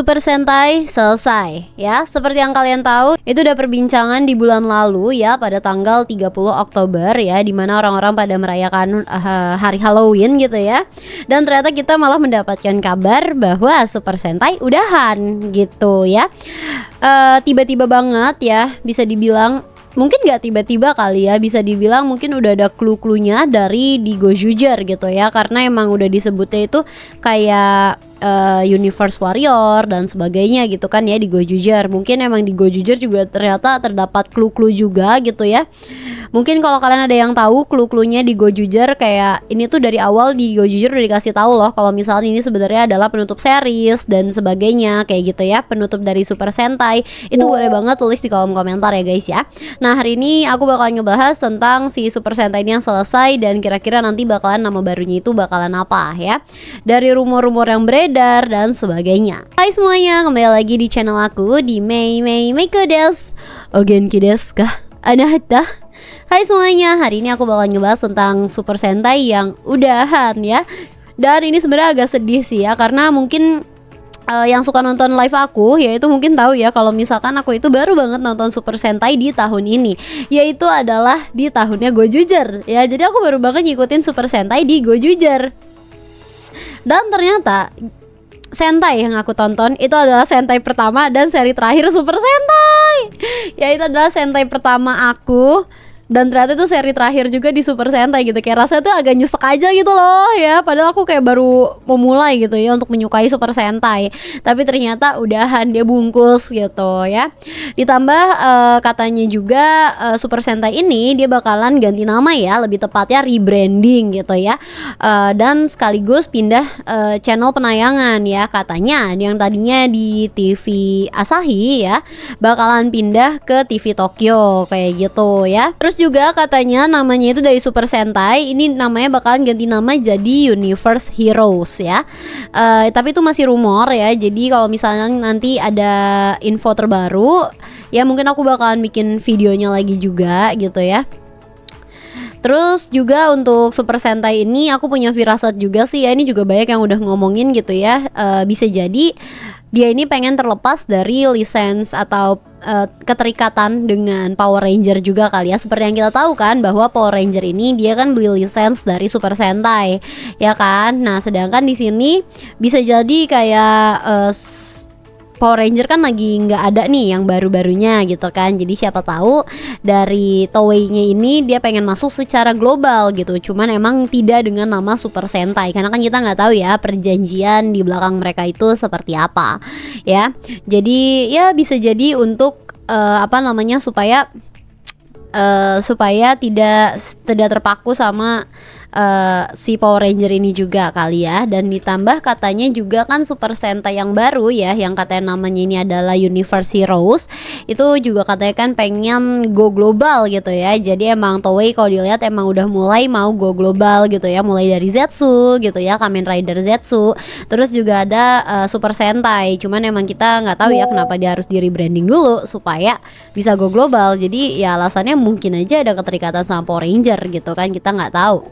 Super Sentai selesai ya. Seperti yang kalian tahu, itu udah perbincangan di bulan lalu ya, pada tanggal 30 Oktober ya, dimana orang-orang pada merayakan hari Halloween gitu ya. Dan ternyata kita malah mendapatkan kabar bahwa Super Sentai udahan gitu ya. Tiba-tiba banget ya, bisa dibilang. Mungkin gak tiba-tiba kali ya, bisa dibilang mungkin udah ada clue-cluenya dari di Gojuger gitu ya. Karena emang udah disebutnya itu kayak Universe Warrior dan sebagainya gitu kan ya di Gojuger. Mungkin emang di Gojuger juga ternyata terdapat clue-clue juga gitu ya. Mungkin kalau kalian ada yang tahu clue-cluenya di Gojuger, kayak ini tuh dari awal di Gojuger udah dikasih tahu loh kalau misalnya ini sebenarnya adalah penutup series dan sebagainya kayak gitu ya, penutup dari Super Sentai. Itu boleh banget tulis di kolom komentar ya guys ya. Nah, hari ini aku bakal ngebahas tentang si Super Sentai ini yang selesai dan kira-kira nanti bakalan nama barunya itu bakalan apa ya. Dari rumor-rumor yang beredar dan sebagainya. Hai semuanya, kembali lagi di channel aku di Mei Meiko desu. Ogenki desu ka? Anahata? Hai semuanya, hari ini aku bakal ngebahas tentang Super Sentai yang udahan ya. Dan ini sebenarnya agak sedih sih ya, karena mungkin yang suka nonton live aku ya itu mungkin tahu ya kalau misalkan aku itu baru banget nonton Super Sentai di tahun ini, yaitu adalah di tahunnya Gojuger ya. Jadi aku baru banget ngikutin Super Sentai di Gojuger. Dan ternyata Sentai yang aku tonton itu adalah Sentai pertama dan seri terakhir Super Sentai. Ya itu adalah Sentai pertama aku. Dan ternyata itu seri terakhir juga di Super Sentai gitu. Kayak rasanya tuh agak nyesek aja gitu loh ya. Padahal aku kayak baru memulai gitu ya untuk menyukai Super Sentai. Tapi ternyata udahan, dia bungkus gitu ya. Ditambah katanya juga Super Sentai ini dia bakalan ganti nama ya. Lebih tepatnya rebranding gitu ya. Dan sekaligus pindah channel penayangan ya. Katanya yang tadinya di TV Asahi ya bakalan pindah ke TV Tokyo kayak gitu ya. Terus juga katanya namanya itu dari Super Sentai, ini namanya bakalan ganti nama jadi Universe Heroes ya. Tapi itu masih rumor ya. Jadi kalau misalnya nanti ada info terbaru ya mungkin aku bakalan bikin videonya lagi juga gitu ya. Terus juga untuk Super Sentai ini aku punya firasat juga sih ya, ini juga banyak yang udah ngomongin gitu ya. Bisa jadi dia ini pengen terlepas dari lisensi atau keterikatan dengan Power Ranger juga kali ya. Seperti yang kita tahu kan bahwa Power Ranger ini dia kan beli lisensi dari Super Sentai ya kan. Nah sedangkan di sini bisa jadi kayak Power Ranger kan lagi nggak ada nih yang baru-barunya gitu kan. Jadi siapa tahu dari Toei-nya ini dia pengen masuk secara global gitu. Cuman emang tidak dengan nama Super Sentai, karena kan kita nggak tahu ya perjanjian di belakang mereka itu seperti apa ya. Jadi ya bisa jadi untuk supaya tidak terpaku sama si Power Ranger ini juga kali ya. Dan ditambah katanya juga kan Super Sentai yang baru ya, yang katanya namanya ini adalah Universe Heroes, itu juga katanya kan pengen go global gitu ya. Jadi emang Toei kalau dilihat emang udah mulai mau go global gitu ya, mulai dari Zetsu gitu ya, Kamen Rider Zetsu. Terus juga ada Super Sentai, cuman emang kita nggak tahu ya kenapa dia harus di rebranding dulu supaya bisa go global. Jadi ya alasannya mungkin aja ada keterikatan sama Power Ranger gitu kan, kita nggak tahu.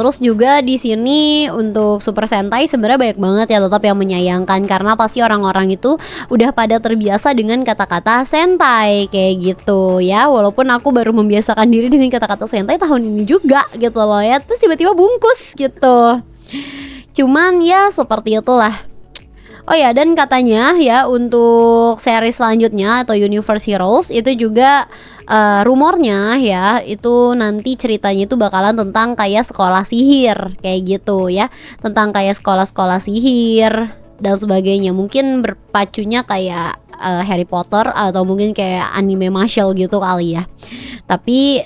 Terus juga di sini untuk Super Sentai sebenarnya banyak banget ya tetap yang menyayangkan, karena pasti orang-orang itu udah pada terbiasa dengan kata-kata Sentai kayak gitu ya. Walaupun aku baru membiasakan diri dengan kata-kata Sentai tahun ini juga gitu loh ya. Terus tiba-tiba bungkus gitu. Cuman ya seperti itulah. Oh ya, dan katanya ya untuk seri selanjutnya atau Universe Heroes itu juga rumornya ya itu nanti ceritanya itu bakalan tentang kayak sekolah sihir kayak gitu ya, tentang kayak sekolah-sekolah sihir dan sebagainya. Mungkin berpacunya kayak Harry Potter atau mungkin kayak anime martial gitu kali ya. Tapi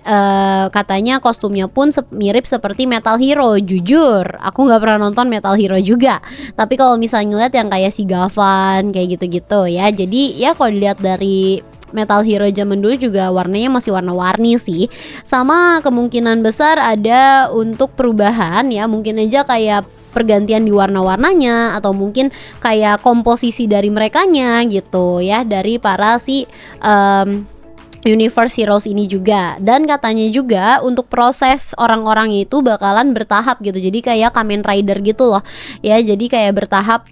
katanya kostumnya pun mirip seperti Metal Hero. Jujur aku nggak pernah nonton Metal Hero juga, tapi kalau misalnya ngeliat yang kayak si Gavan kayak gitu-gitu ya. Jadi ya kalau dilihat dari Metal Hero zaman dulu juga warnanya masih warna-warni sih. Sama kemungkinan besar ada untuk perubahan ya, mungkin aja kayak pergantian di warna-warnanya atau mungkin kayak komposisi dari merekanya gitu ya, dari para si Universe Heroes ini juga. Dan katanya juga untuk proses orang-orang itu bakalan bertahap gitu. Jadi kayak Kamen Rider gitu loh ya. Jadi kayak bertahap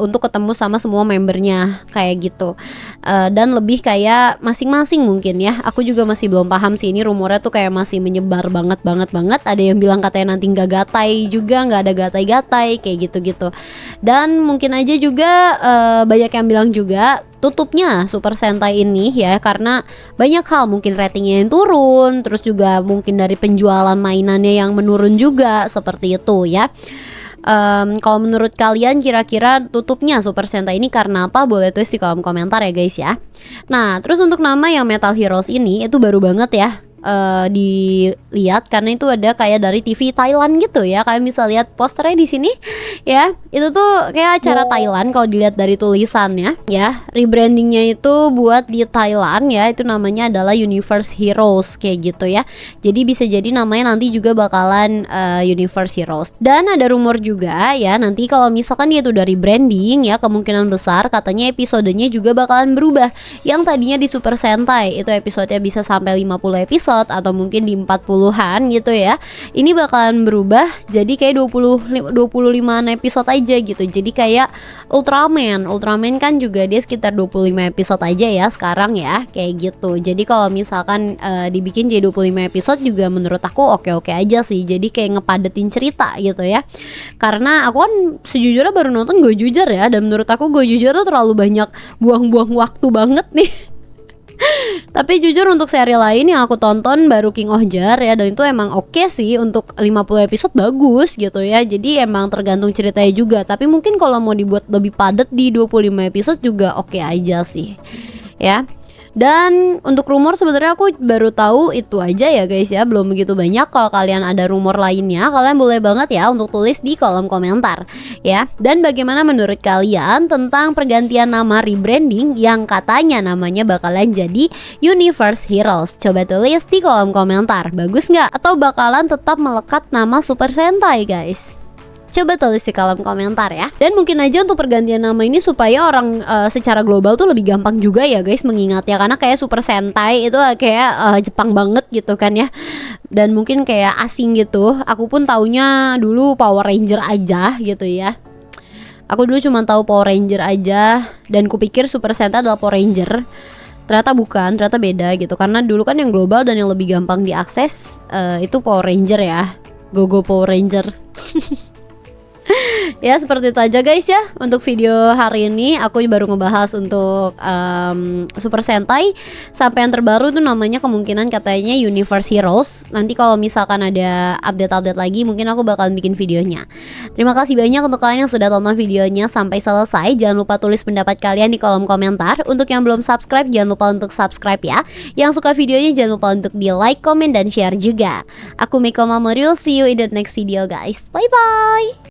untuk ketemu sama semua membernya kayak gitu. Dan lebih kayak masing-masing mungkin ya. Aku juga masih belum paham sih, ini rumornya tuh kayak masih menyebar banget. Ada yang bilang katanya nanti nggak gatai juga, nggak ada gatai-gatai kayak gitu-gitu. Dan mungkin aja juga banyak yang bilang juga tutupnya Super Sentai ini ya karena banyak hal, mungkin ratingnya yang turun, terus juga mungkin dari penjualan mainannya yang menurun juga, seperti itu ya. Kalau menurut kalian kira-kira tutupnya Super Sentai ini karena apa? Boleh tulis di kolom komentar ya guys ya. Nah, terus untuk nama yang Metal Heroes ini itu baru banget ya dilihat karena itu ada kayak dari TV Thailand gitu ya. Kalian bisa lihat posternya di sini ya. Itu tuh kayak acara Thailand kalau dilihat dari tulisannya ya. Rebrandingnya itu buat di Thailand ya. Itu namanya adalah Universe Heroes kayak gitu ya. Jadi bisa jadi namanya nanti juga bakalan Universe Heroes. Dan ada rumor juga ya, nanti kalau misalkan dia tuh dari branding ya, kemungkinan besar katanya episodenya juga bakalan berubah. Yang tadinya di Super Sentai itu episodenya bisa sampai 50 episode atau mungkin di 40-an gitu ya. Ini bakalan berubah jadi kayak 25 episode aja gitu. Jadi kayak Ultraman kan juga dia sekitar 25 episode aja ya sekarang ya, kayak gitu. Jadi kalau misalkan dibikin jadi 25 episode juga menurut aku oke-oke aja sih. Jadi kayak ngepadetin cerita gitu ya. Karena aku kan sejujurnya baru nonton Go Jujur ya, dan menurut aku Go Jujur tuh terlalu banyak buang-buang waktu banget nih. Tapi jujur untuk seri lain yang aku tonton baru King of Jar ya, dan itu emang oke sih untuk 50 episode bagus gitu ya. Jadi emang tergantung ceritanya juga. Tapi mungkin kalau mau dibuat lebih padat di 25 episode juga oke aja sih ya. Dan untuk rumor sebenarnya aku baru tahu itu aja ya guys ya, belum begitu banyak. Kalau kalian ada rumor lainnya, kalian boleh banget ya untuk tulis di kolom komentar ya. Dan bagaimana menurut kalian tentang pergantian nama rebranding yang katanya namanya bakalan jadi Universe Heroes? Coba tulis di kolom komentar, bagus nggak? Atau bakalan tetap melekat nama Super Sentai guys? Coba tulis di kolom komentar ya. Dan mungkin aja untuk pergantian nama ini supaya orang secara global tuh lebih gampang juga ya guys mengingatnya. Karena kayak Super Sentai itu kayak Jepang banget gitu kan ya. Dan mungkin kayak asing gitu. Aku pun taunya dulu Power Ranger aja gitu ya. Aku dulu cuma tahu Power Ranger aja, dan kupikir Super Sentai adalah Power Ranger. Ternyata bukan, ternyata beda gitu. Karena dulu kan yang global dan yang lebih gampang diakses itu Power Ranger ya. Go Power Ranger. Ya seperti itu aja guys ya untuk video hari ini. Aku baru ngebahas untuk Super Sentai. Sampai yang terbaru tuh namanya kemungkinan katanya Universe Heroes. Nanti kalau misalkan ada update lagi mungkin aku bakalan bikin videonya. Terima kasih banyak untuk kalian yang sudah tonton videonya sampai selesai. Jangan lupa tulis pendapat kalian di kolom komentar. Untuk yang belum subscribe jangan lupa untuk subscribe ya. Yang suka videonya jangan lupa untuk di like, comment, dan share juga. Aku Meiko Mamoru, see you in the next video guys. Bye bye.